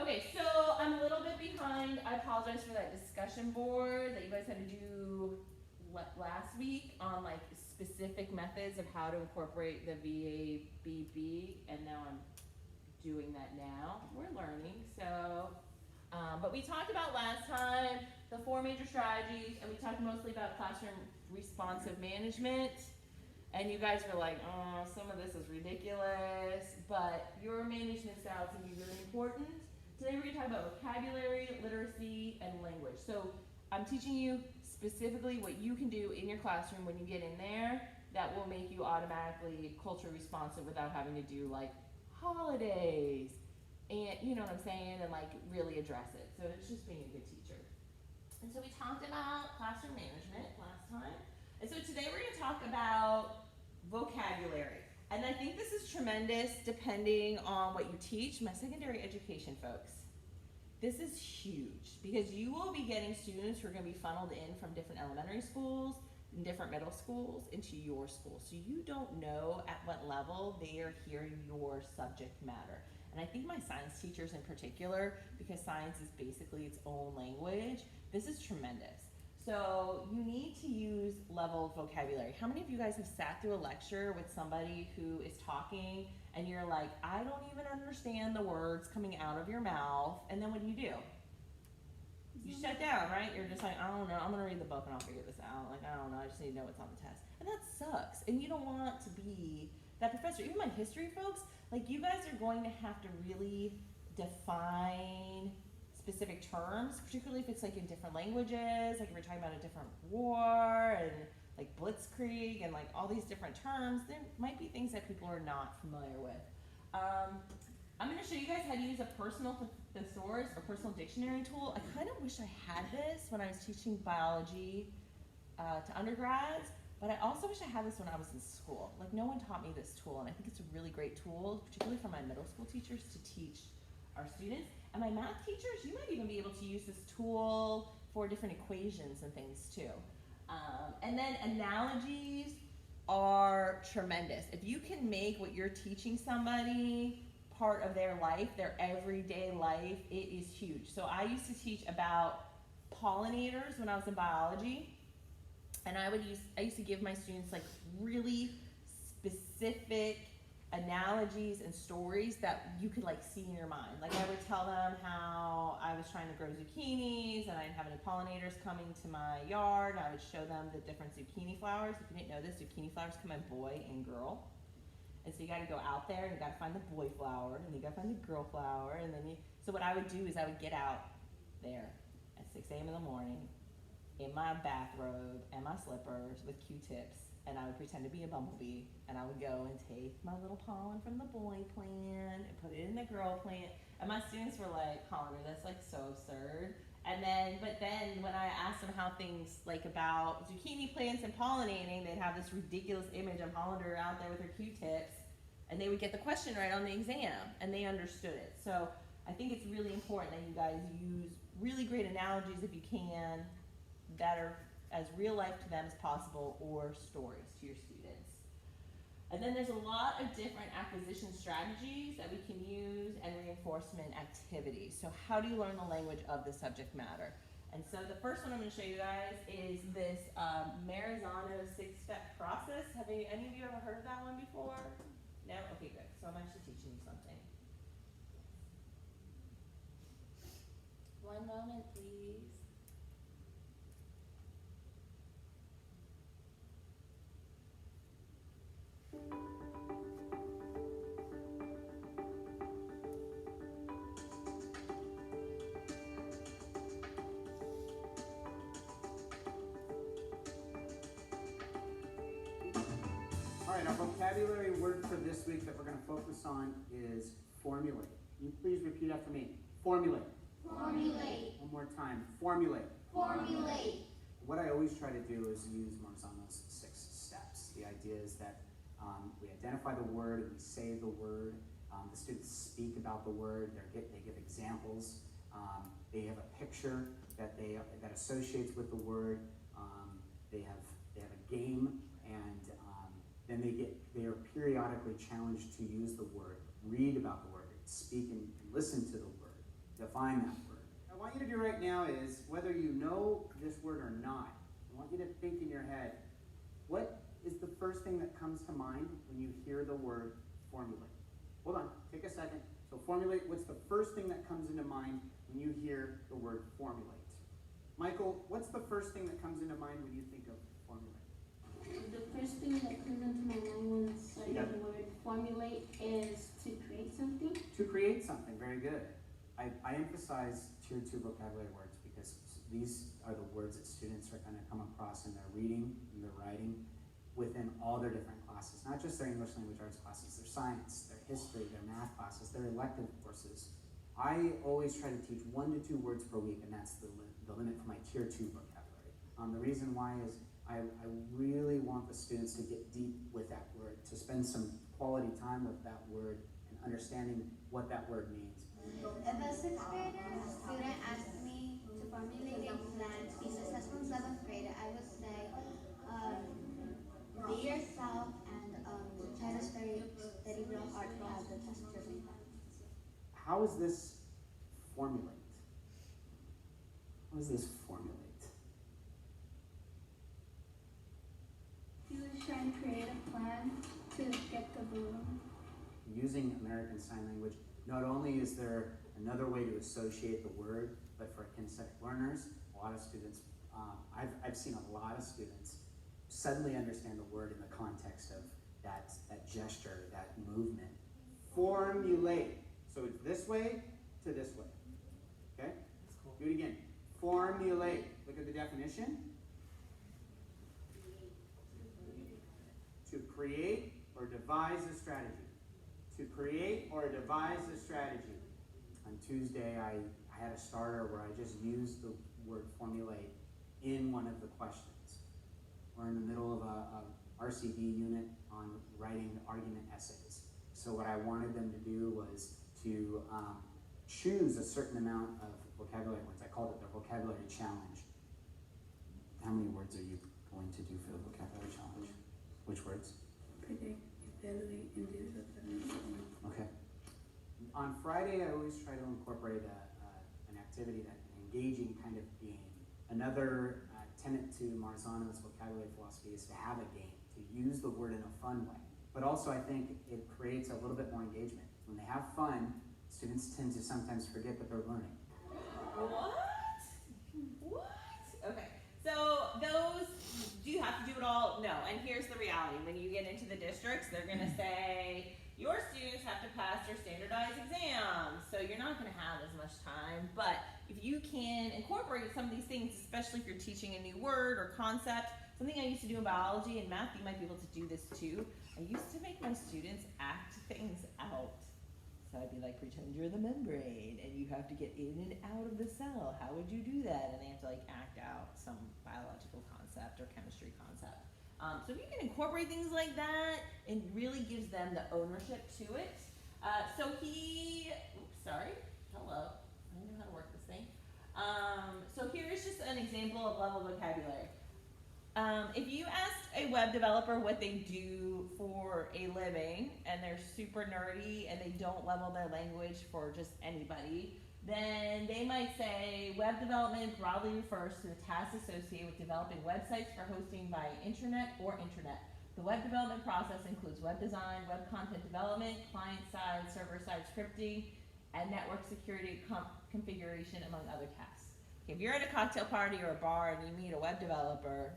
Okay, so I'm a little bit behind. I apologize for that discussion board that you guys had to do last week on like specific methods of how to incorporate the VABB, and now I'm doing that now. We're learning, so, but we talked about last time the 4 major strategies, and we talked mostly about classroom responsive management. And you guys were like, oh, some of this is ridiculous, but your management style is going to be really important. Today we're going to talk about vocabulary, literacy, and language. So I'm teaching you specifically what you can do in your classroom when you get in there that will make you automatically culture responsive without having to do like holidays and you know what I'm saying, and like really address it. So it's just being a good teacher. And so we talked about classroom management last time. And so today we're going to talk about vocabulary. And I think this is tremendous depending on what you teach. My secondary education folks, this is huge because you will be getting students who are going to be funneled in from different elementary schools and different middle schools into your school. So you don't know at what level they are hearing your subject matter. And I think my science teachers in particular, because science is basically its own language, this is tremendous. So you need to use level vocabulary. How many of you guys have sat through a lecture with somebody who is talking and you're like, I don't even understand the words coming out of your mouth, and then what do? You shut down, right? You're just like, I don't know, I'm gonna read the book and I'll figure this out. Like, I don't know, I just need to know what's on the test. And that sucks. And you don't want to be that professor. Even my history folks, like you guys are going to have to really define specific terms, particularly if it's like in different languages, like if we're talking about a different war and like blitzkrieg and like all these different terms, there might be things that people are not familiar with. I'm going to show you guys how to use a personal thesaurus or personal dictionary tool. I kind of wish I had this when I was teaching biology to undergrads, but I also wish I had this when I was in school. Like no one taught me this tool, and I think it's a really great tool, particularly for my middle school teachers to teach our students. And my math teachers, you might even be able to use this tool for different equations and things too. And then analogies are tremendous. If you can make what you're teaching somebody part of their life, their everyday life, it is huge. So I used to teach about pollinators when I was in biology, and I used to give my students like really specific analogies and stories that you could like see in your mind. Like I would tell them how I was trying to grow zucchinis and I didn't have any pollinators coming to my yard. I would show them the different zucchini flowers. If you didn't know this, zucchini flowers come in boy and girl. And so you gotta go out there and you gotta find the boy flower and you gotta find the girl flower, and then so what I would do is I would get out there at 6 a.m. in the morning in my bathrobe and my slippers with Q-tips, and I would pretend to be a bumblebee, and I would go and take my little pollen from the boy plant and put it in the girl plant, and my students were like, Hollander, that's like so absurd. But then when I asked them how things like about zucchini plants and pollinating, they'd have this ridiculous image of Hollander out there with her Q-tips, and they would get the question right on the exam, and they understood it. So I think it's really important that you guys use really great analogies if you can, that are as real life to them as possible, or stories to your students. And then there's a lot of different acquisition strategies that we can use and reinforcement activities. So how do you learn the language of the subject matter? And so the first one I'm going to show you guys is this Marizano 6-step process. Have any of you ever heard of that one before? No? Okay, good. So I'm actually teaching you something. One moment, please. All right, our vocabulary word for this week that we're going to focus on is formulate. Can you please repeat after me? Formulate. Formulate. One more time. Formulate. Formulate. What I always try to do is use Marzano's 6 steps. The idea is that we identify the word, we say the word, the students speak about the word, they give examples, they have a picture that associates with the word, they have a game, and then they are periodically challenged to use the word, read about the word, speak and listen to the word, define that word. What I want you to do right now is, whether you know this word or not, I want you to think in your head, what is the first thing that comes to mind when you hear the word formulate? Hold on, take a second. So formulate, what's the first thing that comes into mind when you hear the word formulate? Michael, what's the first thing that comes into mind when you think of formulate? The first thing that comes into my mind when I hear the word formulate is to create something. To create something, very good. I emphasize tier 2 vocabulary words because these are the words that students are going to come across in their reading, in their writing, within all their different classes, not just their English language arts classes, their science, their history, their math classes, their elective courses. I always try to teach 1 to 2 words per week, and that's the limit for my tier 2 vocabulary. The reason why is I really want the students to get deep with that word, to spend some quality time with that word and understanding what that word means. If a 6th grader student asked me to formulate a plan to be successful in 7th grade, I would say, be yourself and try to study real hard for all the tests you're doing. How is this formulate? How does this formulate? He was trying to create a plan to get the balloon. Using American Sign Language, not only is there another way to associate the word, but for kinesthetic learners, a lot of students, I've seen a lot of students suddenly understand the word in the context of that gesture, that movement. Formulate. So it's this way to this way. Okay? That's cool. Do it again. Formulate. Look at the definition. To create or devise a strategy. To create or devise a strategy. On Tuesday, I had a starter where I just used the word formulate in one of the questions. We're in the middle of a RCD unit on writing argument essays. So what I wanted them to do was to choose a certain amount of vocabulary words. I called it the vocabulary challenge. How many words are you going to do for the vocabulary challenge? Which words? Predict, evaluate, induce, assessment. Okay. On Friday, I always try to incorporate an activity, an engaging kind of game. Another tenet to Marzano's vocabulary philosophy is to have a game, to use the word in a fun way. But also, I think it creates a little bit more engagement. When they have fun, students tend to sometimes forget that they're learning. What? Okay, so those, do you have to do it all? No, and here's the reality. When you get into the districts, they're gonna say, your students have to pass their standardized exams, so you're not gonna have as much time, but if you can incorporate some of these things, especially if you're teaching a new word or concept, something I used to do in biology and math, you might be able to do this too. I used to make my students act things out. So I'd be like, pretend you're the membrane and you have to get in and out of the cell. How would you do that? And they have to like act out some biological concept or chemistry concept. So if you can incorporate things like that, it really gives them the ownership to it. Hello, I don't know how to work this thing. So here's just an example of level vocabulary. If you asked a web developer what they do for a living and they're super nerdy and they don't level their language for just anybody, then they might say web development broadly refers to the tasks associated with developing websites for hosting via intranet or internet. The web development process includes web design, web content development, client-side, server-side scripting, and network security configuration, among other tasks. Okay, if you're at a cocktail party or a bar and you meet a web developer,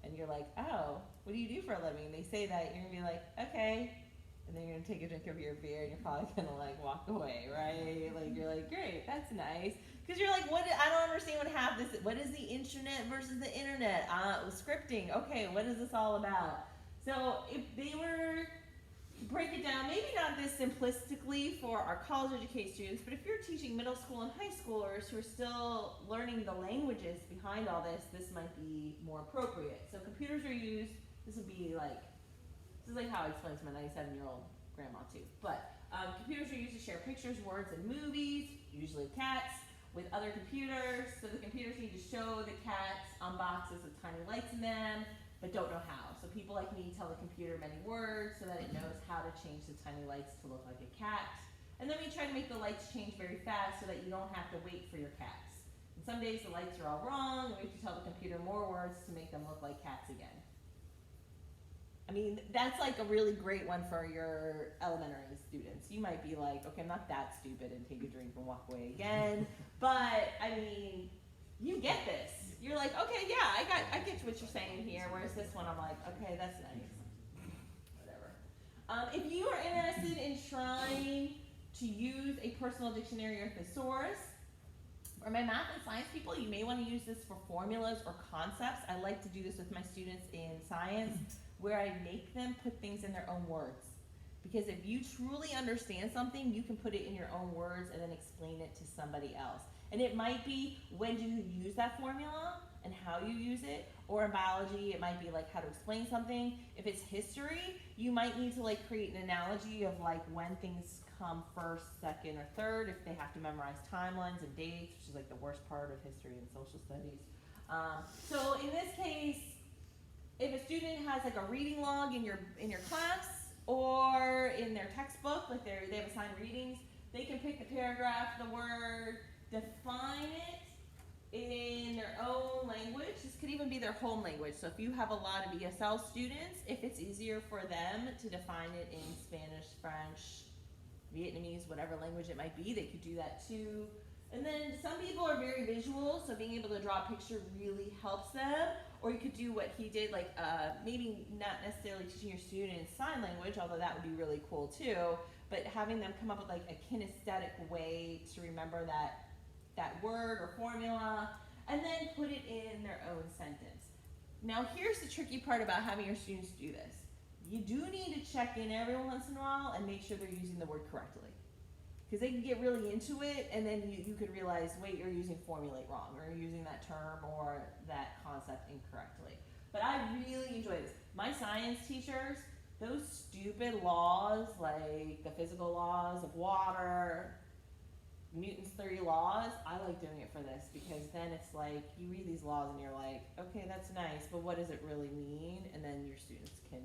and you're like, oh, what do you do for a living? And they say that, you're gonna be like, okay. And then you're gonna take a drink of your beer and you're probably gonna like walk away, right? Like, you're like, great, that's nice. Cause you're like, I don't understand what is the intranet versus the internet? Scripting, okay, what is this all about? So if they were to break it down, maybe not this simplistically for our college educated students, but if you're teaching middle school and high schoolers who are still learning the languages behind all this, this might be more appropriate. So computers are used, this is like how I explain to my 97-year-old grandma too. But computers are used to share pictures, words, and movies, usually cats, with other computers. So the computers need to show the cats on boxes with tiny lights in them, but don't know how. So people like me tell the computer many words so that it knows how to change the tiny lights to look like a cat. And then we try to make the lights change very fast so that you don't have to wait for your cats. And some days the lights are all wrong, and we have to tell the computer more words to make them look like cats again. I mean, that's like a really great one for your elementary students. You might be like, okay, I'm not that stupid, and take a drink and walk away again. But I mean, you get this. You're like, okay, yeah, I get what you're saying here. Whereas this one, I'm like, okay, that's nice. Whatever. If you are interested in trying to use a personal dictionary or thesaurus, for my math and science people, you may want to use this for formulas or concepts. I like to do this with my students in science, where I make them put things in their own words. Because if you truly understand something, you can put it in your own words and then explain it to somebody else. And it might be, when do you use that formula and how you use it? Or in biology, it might be like how to explain something. If it's history, you might need to like create an analogy of like when things come first, second, or third, if they have to memorize timelines and dates, which is like the worst part of history and social studies. So in this case, if a student has like a reading log in your class or in their textbook, like they have assigned readings, they can pick the paragraph, the word, define it in their own language. This could even be their home language. So if you have a lot of ESL students, if it's easier for them to define it in Spanish, French, Vietnamese, whatever language it might be, they could do that too. And then some people are very visual, so being able to draw a picture really helps them. Or you could do what he did, like maybe not necessarily teaching your students sign language, although that would be really cool too, but having them come up with like a kinesthetic way to remember that word or formula, and then put it in their own sentence. Now here's the tricky part about having your students do this. You do need to check in every once in a while and make sure they're using the word correctly. Because they can get really into it, and then you could realize, wait, you're using formulate wrong, or you're using that term or that concept incorrectly. But I really enjoy this. My science teachers, those stupid laws, like the physical laws of water, Newton's 30 laws, I like doing it for this, because then it's like, you read these laws and you're like, okay, that's nice, but what does it really mean? And then your students can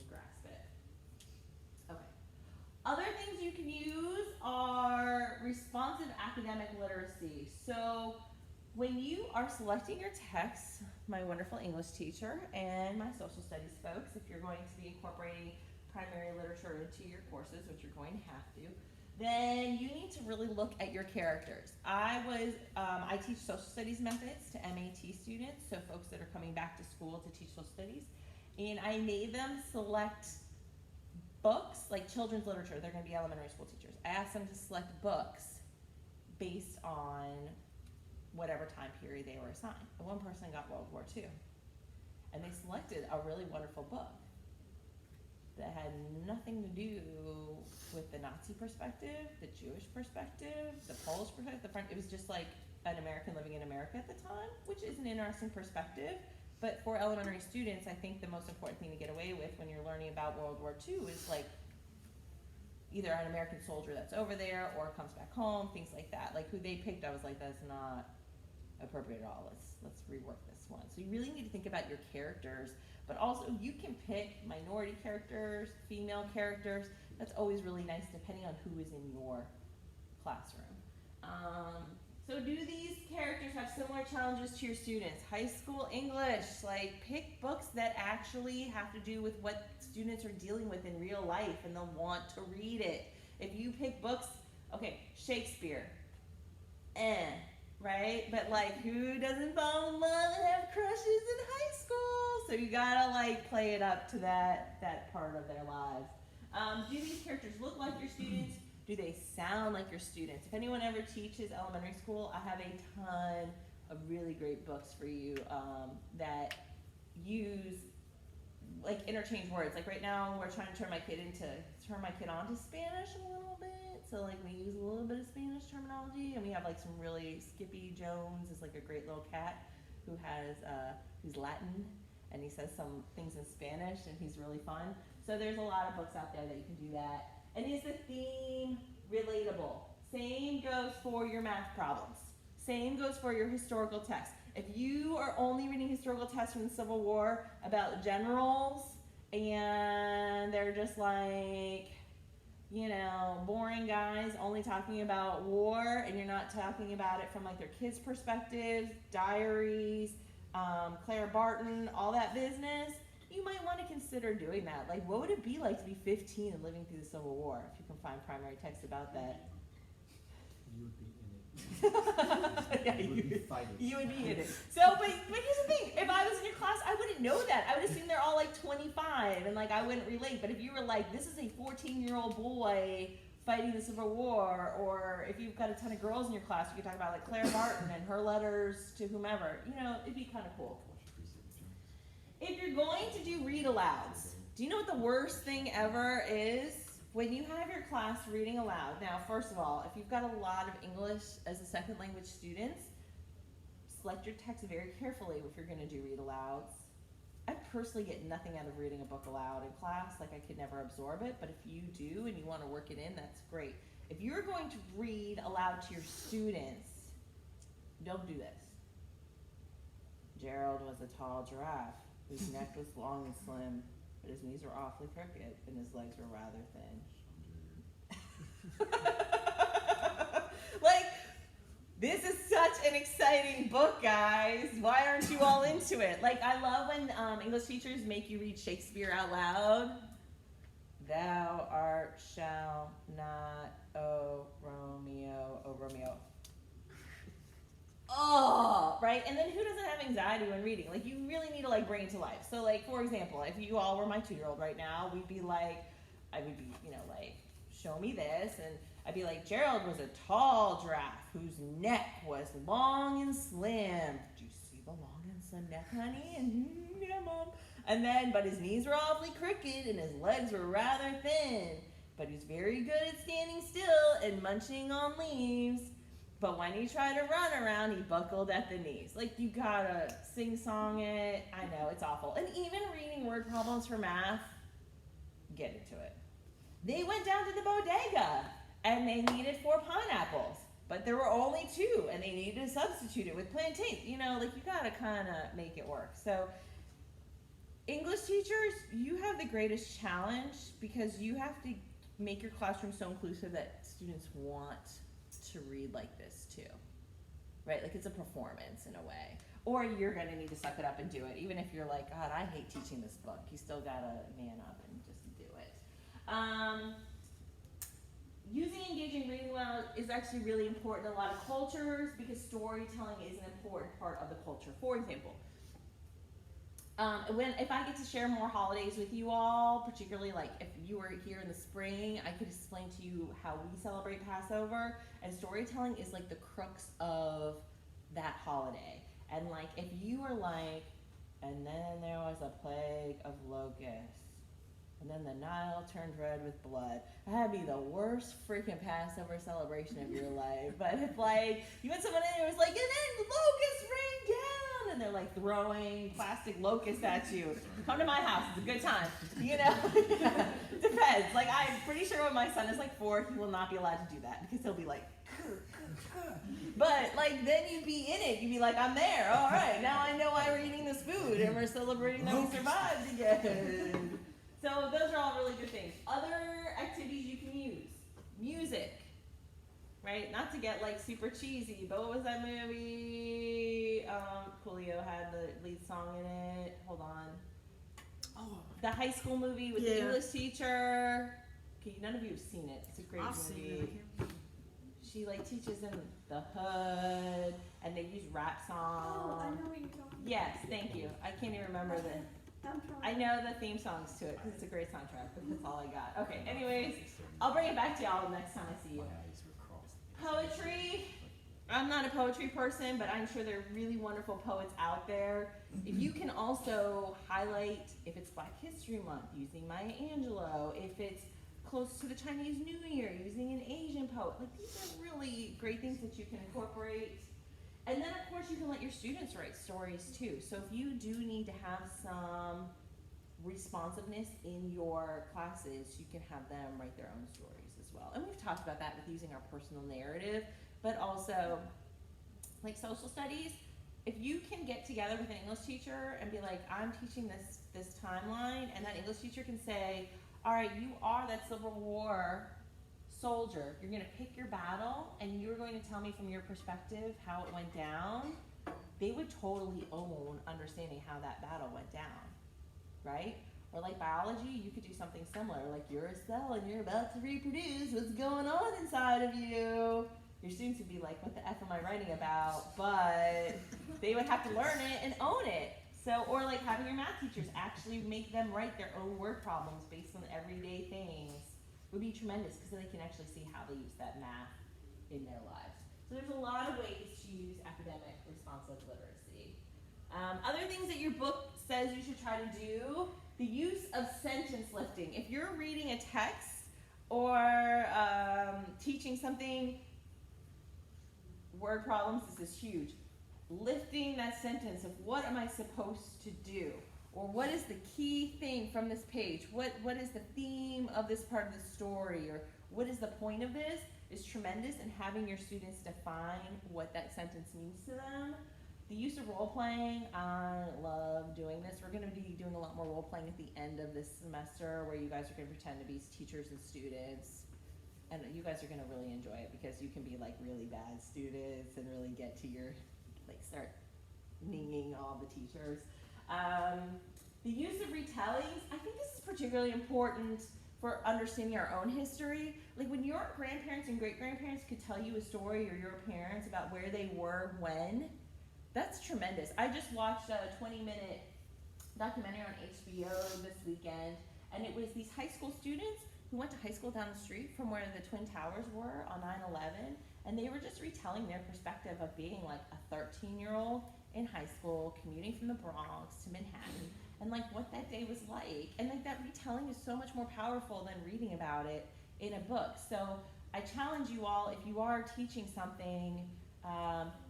grasp it. Okay. Other things you can use are responsive academic literacy. So when you are selecting your texts, my wonderful English teacher and my social studies folks, if you're going to be incorporating primary literature into your courses, which you're going to have to, then you need to really look at your characters. I teach social studies methods to MAT students, so folks that are coming back to school to teach social studies, and I made them select books, like children's literature. They're going to be elementary school teachers. I asked them to select books based on whatever time period they were assigned. And one person got World War II, and they selected a really wonderful book that had nothing to do with the Nazi perspective, the Jewish perspective, the Polish perspective, it was just like an American living in America at the time, which is an interesting perspective. But for elementary students, I think the most important thing to get away with when you're learning about World War II is like either an American soldier that's over there or comes back home, things like that. Like who they picked, I was like, that's not appropriate at all. Let's rework this one. So you really need to think about your characters, but also you can pick minority characters, female characters. That's always really nice depending on who is in your classroom. So do these characters have similar challenges to your students? High school English, like pick books that actually have to do with what students are dealing with in real life and they'll want to read it. If you pick books, okay, Shakespeare, right? But like who doesn't fall in love and have crushes in high school? So you gotta like play it up to that part of their lives. Do these characters look like your students? Do they sound like your students? If anyone ever teaches elementary school, I have a ton of really great books for you that use like interchange words. Like right now we're trying to turn my kid on to Spanish a little bit. So like we use a little bit of Spanish terminology, and we have like some really Skippy Jones is like a great little cat who has who's Latin, and he says some things in Spanish, and he's really fun. So there's a lot of books out there that you can do that. And is the theme relatable? Same goes for your math problems. Same goes for your historical text. If you are only reading historical texts from the Civil War about generals, and they're just like, you know, boring guys only talking about war, and you're not talking about it from like their kids' perspectives, diaries, Claire Barton, all that business, you might want to consider doing that. Like, what would it be like to be 15 and living through the Civil War? If you can find primary text about that. You would be in it. Yeah, You would be fighting. you would be in it. So, but here's the thing. If I was in your class, I wouldn't know that. I would assume they're all like 25 and like I wouldn't relate. But if you were like, this is a 14-year-old boy fighting the Civil War, or if you've got a ton of girls in your class, you could talk about like Claire Barton and her letters to whomever. You know, it'd be kind of cool. If you're going to do read alouds, do you know what the worst thing ever is? When you have your class reading aloud. Now, first of all, if you've got a lot of English as a second language students, select your text very carefully if you're going to do read alouds. I personally get nothing out of reading a book aloud in class. Like, I could never absorb it, but if you do and you want to work it in, that's great. If you're going to read aloud to your students, don't do this. Gerald was a tall giraffe whose neck was long and slim, but his knees were awfully crooked and his legs were rather thin. Like, this is such an exciting book, guys. Why aren't you all into it? Like, I love when English teachers make you read Shakespeare out loud. Thou art shall not, O Romeo, O Romeo. Oh, right? And then who doesn't have anxiety when reading? Like, you really need to, like, bring it to life. So, like, for example, if you all were my 2-year-old right now, we'd be like, I would be, you know, like, show me this, and I'd be like, Gerald was a tall giraffe whose neck was long and slim. Did you see the long and slim neck, honey? And yeah, Mom. And then, but his knees were awfully crooked, and his legs were rather thin. But he's very good at standing still and munching on leaves. But when he tried to run around, he buckled at the knees. Like, you gotta sing-song it. I know, it's awful. And even reading word problems for math, get into it. They went down to the bodega, and they needed 4 pineapples. But there were only 2, and they needed to substitute it with plantains. You know, like, you gotta kind of make it work. So, English teachers, you have the greatest challenge because you have to make your classroom so inclusive that students want to read like this too, right? Like, it's a performance in a way. Or you're gonna need to suck it up and do it. Even if you're like, God, I hate teaching this book. You still gotta man up and just do it. Using engaging reading aloud is actually really important in a lot of cultures because storytelling is an important part of the culture. For example, if I get to share more holidays with you all, particularly like if you were here in the spring, I could explain to you how we celebrate Passover, and storytelling is like the crux of that holiday. And like, if you were like, and then there was a plague of locusts, and then the Nile turned red with blood, that'd be the worst freaking Passover celebration of your life. But if like, you had someone in who was like, and then locusts rained down, and they're like throwing plastic locusts at you, come to my house, it's a good time, you know? Depends. Like, I'm pretty sure when my son is like 4, he will not be allowed to do that because he'll be like, but like, then you'd be in it. You'd be like, I'm there. All right, now I know why we're eating this food and we're celebrating that we survived again. So those are all really good things. Other activities you can use. Music, right? Not to get like super cheesy, but what was that movie? Coolio had the lead song in it. Hold on. Oh, The high school movie with the English teacher. Okay, none of you have seen it. It's a great I've movie. seen it. She like teaches in the hood, and they use rap songs. Oh, I know what you're talking about. Yes, thank you. I can't even remember I know the theme songs to it because it's a great soundtrack, but that's all I got. Okay, anyways, I'll bring it back to y'all next time I see you. Poetry. I'm not a poetry person, but I'm sure there are really wonderful poets out there. If you can also highlight, if it's Black History Month, using Maya Angelou. If it's close to the Chinese New Year, using an Asian poet. Like, these are really great things that you can incorporate. And then, of course, you can let your students write stories, too. So if you do need to have some responsiveness in your classes, you can have them write their own stories as well. And we've talked about that with using our personal narrative, but also, like social studies, if you can get together with an English teacher and be like, I'm teaching this timeline, and that English teacher can say, all right, you are that Civil War soldier, you're gonna pick your battle and you're going to tell me from your perspective how it went down, they would totally own understanding how that battle went down, right? Or like biology, you could do something similar, like you're a cell and you're about to reproduce, what's going on inside of you? Your students would be like, what the F am I writing about? But they would have to learn it and own it. So, or like having your math teachers actually make them write their own word problems based on everyday things would be tremendous, because then they can actually see how they use that math in their lives. So there's a lot of ways to use academic responsive literacy. Other things that your book says you should try to do, the use of sentence lifting. If you're reading a text or teaching something, word problems, this is huge. Lifting that sentence of what am I supposed to do? Or what is the key thing from this page? What is the theme of this part of the story? Or what is the point of this is tremendous, and having your students define what that sentence means to them. The use of role playing, I love doing this. We're going to be doing a lot more role playing at the end of this semester, where you guys are going to pretend to be teachers and students. And you guys are going to really enjoy it, because you can be like really bad students and really get to your, like, start ninging all the teachers. The use of retellings, I think this is particularly important for understanding our own history. Like when your grandparents and great-grandparents could tell you a story, or your parents, about where they were when, that's tremendous. I just watched a 20-minute documentary on HBO this weekend, and it was these high school students who went to high school down the street from where the Twin Towers were on 9/11, and they were just retelling their perspective of being like a 13-year-old in high school, commuting from the Bronx to Manhattan, and like what that day was like. And like that retelling is so much more powerful than reading about it in a book. So I challenge you all, if you are teaching something,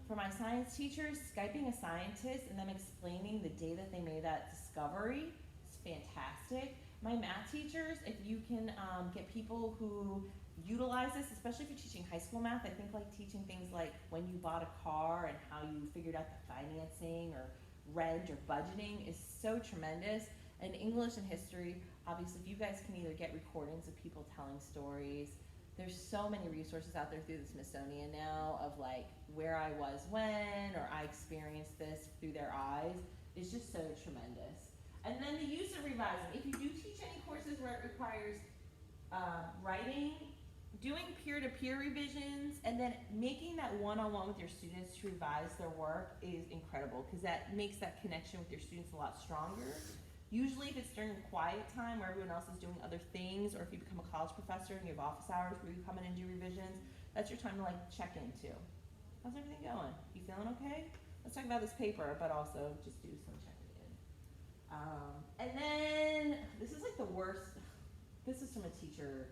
for my science teachers, Skyping a scientist and them explaining the day that they made that discovery is fantastic. My math teachers, if you can get people who utilize this, especially if you're teaching high school math, I think like teaching things like when you bought a car and how you figured out the financing or rent or budgeting is so tremendous. And English and history, obviously, if you guys can either get recordings of people telling stories, there's so many resources out there through the Smithsonian now of like where I was when, or I experienced this through their eyes. It's just so tremendous. And then the use of revising. If you do teach any courses where it requires writing, doing peer-to-peer revisions, and then making that one-on-one with your students to revise their work is incredible, because that makes that connection with your students a lot stronger. Usually if it's during quiet time where everyone else is doing other things, or if you become a college professor and you have office hours where you come in and do revisions, that's your time to like check in too. How's everything going? You feeling okay? Let's talk about this paper, but also just do some checking in. And then, this is like the worst, this is from a teacher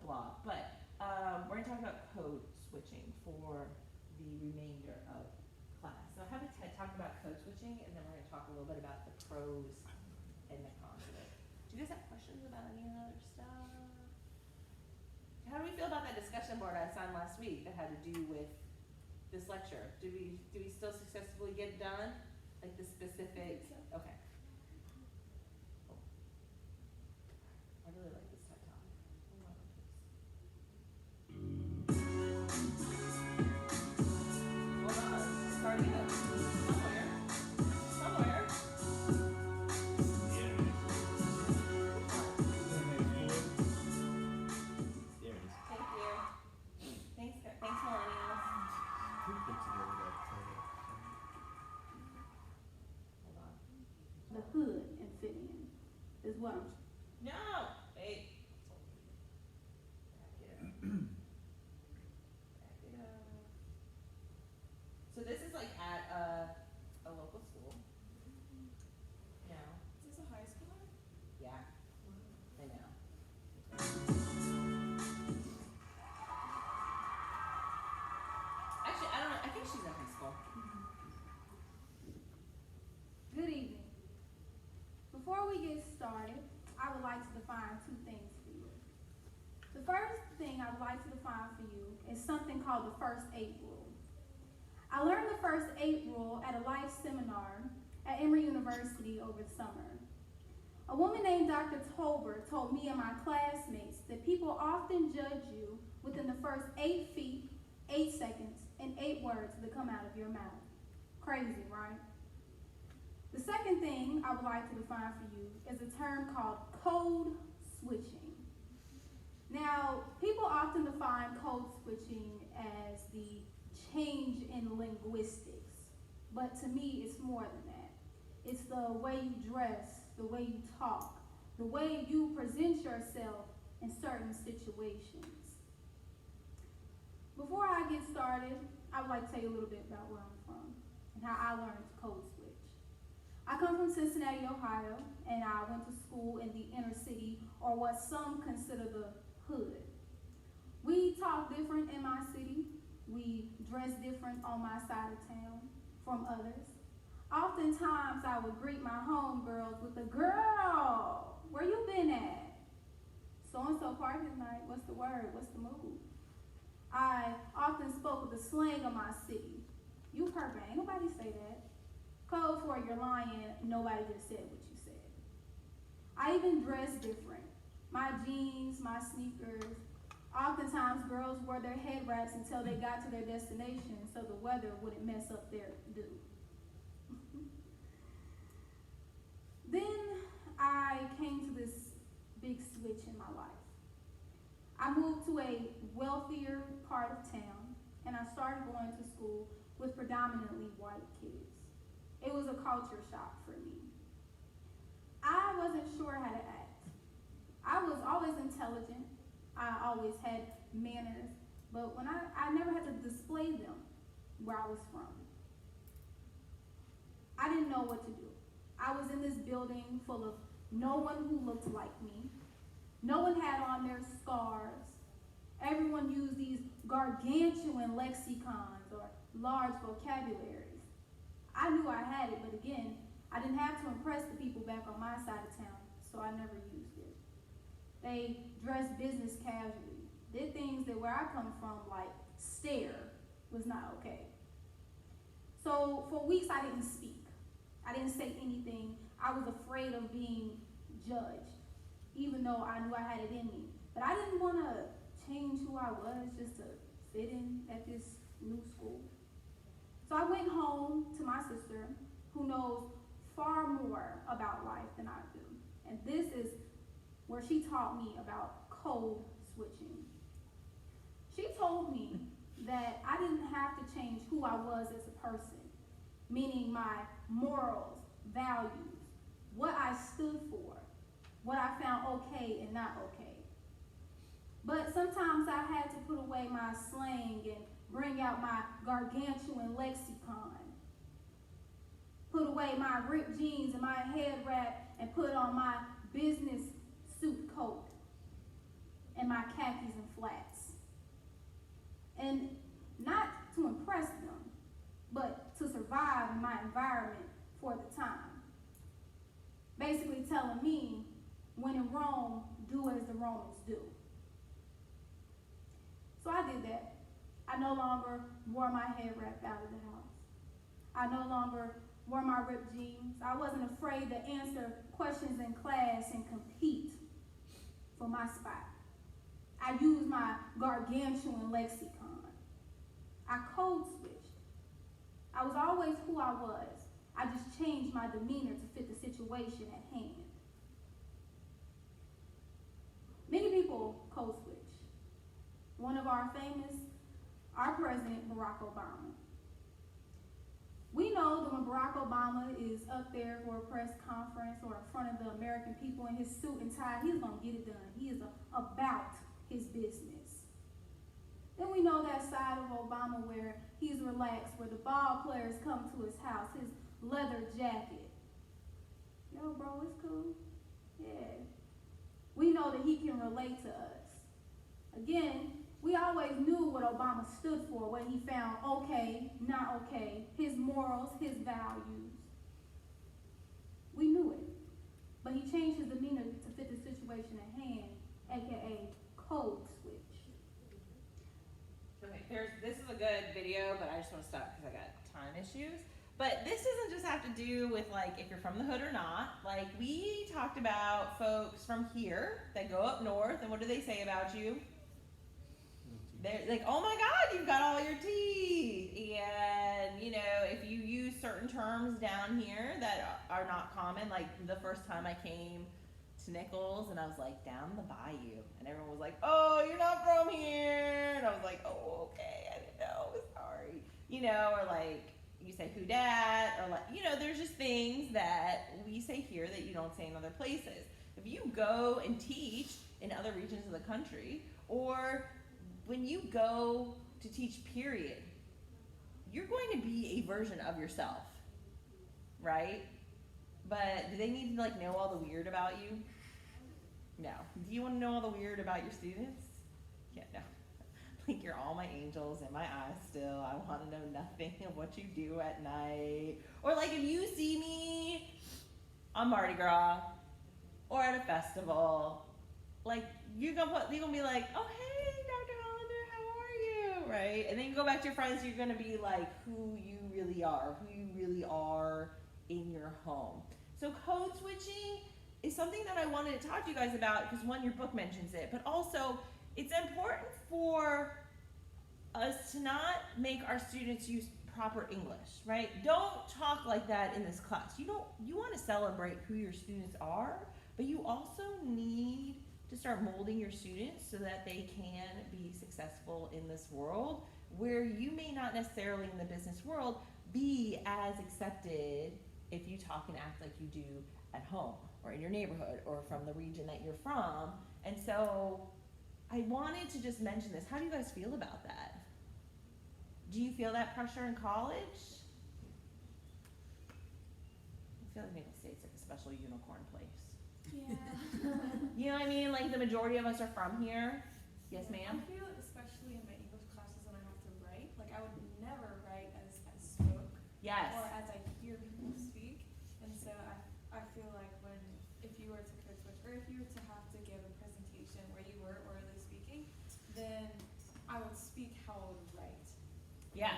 blog, but we're gonna talk about code switching for the remainder of class. So I have a TED talk about code switching, and then we're gonna talk a little bit about the pros and the cons of it. Do you guys have questions about any of the other stuff? How do we feel about that discussion board I signed last week that had to do with this lecture? Do we still successfully get it done? Like the specific, okay. Cool. I really like this TED talk. Hold on, it's starting up. Somewhere. Thank you. Thanks, millennials. Hold on. The hood and fit in is what I'm. No! Wait. Back it up. Back it up. So this is like at a local school. No. Is this a high schooler? Yeah. I know. Actually, I don't know. I think she's in high school. Good evening. Before we get started, I would like to define two things for you. The first thing I would like to define for you is something called the first 8 rule. I learned the first 8 rule at a life seminar at Emory University over the summer. A woman named Dr. Tolbert told me and my classmates that people often judge you within the first 8 feet, 8 seconds, and 8 words that come out of your mouth. Crazy, right? The second thing I would like to define for you is a term called code switching. Now, people often define code switching as the change in linguistics, but to me, it's more than that. It's the way you dress, the way you talk, the way you present yourself in certain situations. Before I get started, I would like to tell you a little bit about where I'm from and how I learned to code switch. I come from Cincinnati, Ohio, and I went to school in the inner city, or what some consider the hood. We talk different in my city. We dress different on my side of town from others. Oftentimes, I would greet my homegirls with a girl, where you been at? So-and-so party tonight, what's the word, what's the move? I often spoke with the slang of my city. You heard me, ain't nobody say that. Code for you're lying, nobody just said what you said. I even dress different. My jeans, my sneakers. Oftentimes, girls wore their head wraps until they got to their destination so the weather wouldn't mess up their do. Then I came to this big switch in my life. I moved to a wealthier part of town, and I started going to school with predominantly white kids. It was a culture shock for me. I wasn't sure how to act. I was always intelligent. I always had manners, but when I never had to display them where I was from. I didn't know what to do. I was in this building full of no one who looked like me. No one had on their scarves. Everyone used these gargantuan lexicons or large vocabularies. I knew I had it, but again, I didn't have to impress the people back on my side of town, so I never used it. They dressed business casually, did things that where I come from, like stare, was not okay. So for weeks I didn't speak. I didn't say anything. I was afraid of being judged, even though I knew I had it in me. But I didn't want to change who I was just to fit in at this new school. So I went home to my sister, who knows far more about life than I do. And this is where she taught me about code switching. She told me that I didn't have to change who I was as a person, meaning my morals, values, what I stood for, what I found okay and not okay. But sometimes I had to put away my slang and bring out my gargantuan lexicon. Put away my ripped jeans and my head wrap and put on my business suit coat and my khakis and flats. And not to impress them, but to survive in my environment for the time. Basically telling me, when in Rome, do as the Romans do. So I did that. I no longer wore my head wrapped out of the house. I no longer wore my ripped jeans. I wasn't afraid to answer questions in class and compete for my spot. I used my gargantuan lexicon. I code switched. I was always who I was. I just changed my demeanor to fit the situation at hand. Many people code switch. One of our president, Barack Obama. We know that when Barack Obama is up there for a press conference or in front of the American people in his suit and tie, he's going to get it done. He is about his business. Then we know that side of Obama where he's relaxed, where the ball players come to his house, his leather jacket. Yo, bro, it's cool. Yeah. We know that he can relate to us. Again, we always knew what Obama stood for, what he found okay, not okay, his morals, his values. We knew it. But he changed his demeanor to fit the situation at hand, aka code switch. Okay, this is a good video, but I just want to stop because I got time issues. But this doesn't just have to do with like if you're from the hood or not. Like we talked about folks from here that go up north, and what do they say about you? They're like, oh my God, you've got all your teeth. And, you know, if you use certain terms down here that are not common, like the first time I came to Nichols and I was like, down the bayou. And everyone was like, oh, you're not from here. And I was like, oh, okay, I didn't know, sorry. You know, or like, you say who dat, or like, you know, there's just things that we say here that you don't say in other places. If you go and teach in other regions of the country, or when you go to teach, period, you're going to be a version of yourself, right? But do they need to like know all the weird about you? No. Do you want to know all the weird about your students? Yeah, no. Like you're all my angels in my eyes still. I want to know nothing of what you do at night. Or like if you see me on Mardi Gras or at a festival, like you're gonna be like, oh hey, Dr. Hollander, how are you? Right? And then you go back to your friends, you're gonna be like who you really are in your home. So code switching is something that I wanted to talk to you guys about because one, your book mentions it, but also it's important for us to not make our students use proper English, right? Don't talk like that in this class. You want to celebrate who your students are, but you also need to start molding your students so that they can be successful in this world where you may not necessarily in the business world be as accepted if you talk and act like you do at home or in your neighborhood or from the region that you're from. And so I wanted to just mention this. How do you guys feel about that? Do you feel that pressure in college? I feel like Maple State's like a special unicorn place. Yeah. You know what I mean? Like the majority of us are from here. Yes, ma'am? I feel especially in my English classes when I have to write, like I would never write as spoke Yes. or as I hear people speak. And so I feel like if you were to code switch or if you were to have to give a presentation where you were orally speaking, then I would speak how I would write. Yeah.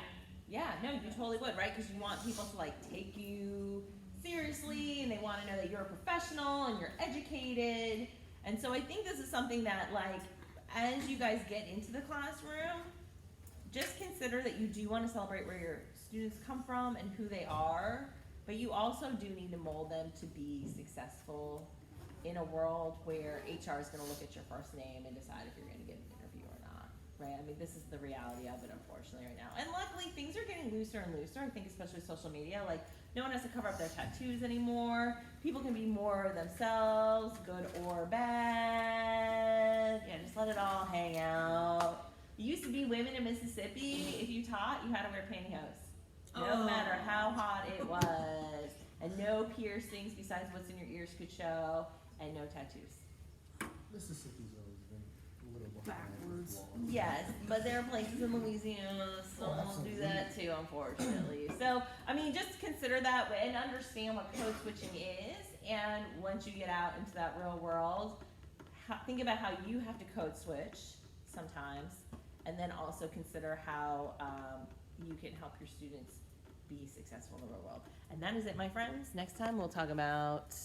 Yeah, no, you totally would, right? Because you want people to like take you seriously and they want to know that you're a professional and you're educated. And so I think this is something that like as you guys get into the classroom, just consider that you do want to celebrate where your students come from and who they are, but you also do need to mold them to be successful in a world where HR is going to look at your first name and decide if you're going to get an interview or not, right? I mean, this is the reality of it, unfortunately, right now. And luckily, things are getting looser and looser. I think especially social media, like no one has to cover up their tattoos anymore. People can be more themselves, good or bad. Yeah, just let it all hang out. It used to be women in Mississippi, if you taught, you had to wear pantyhose. No matter how hot it was. And no piercings besides what's in your ears could show. And no tattoos. Mississippi's always been a little behind Backwards. laws. Yes, but there are places in Louisiana that still do that too, unfortunately. So, I mean, just consider that and understand what code switching is. And once you get out into that real world, think about how you have to code switch sometimes. And then also consider how you can help your students be successful in the real world. And that is it, my friends. Next time we'll talk about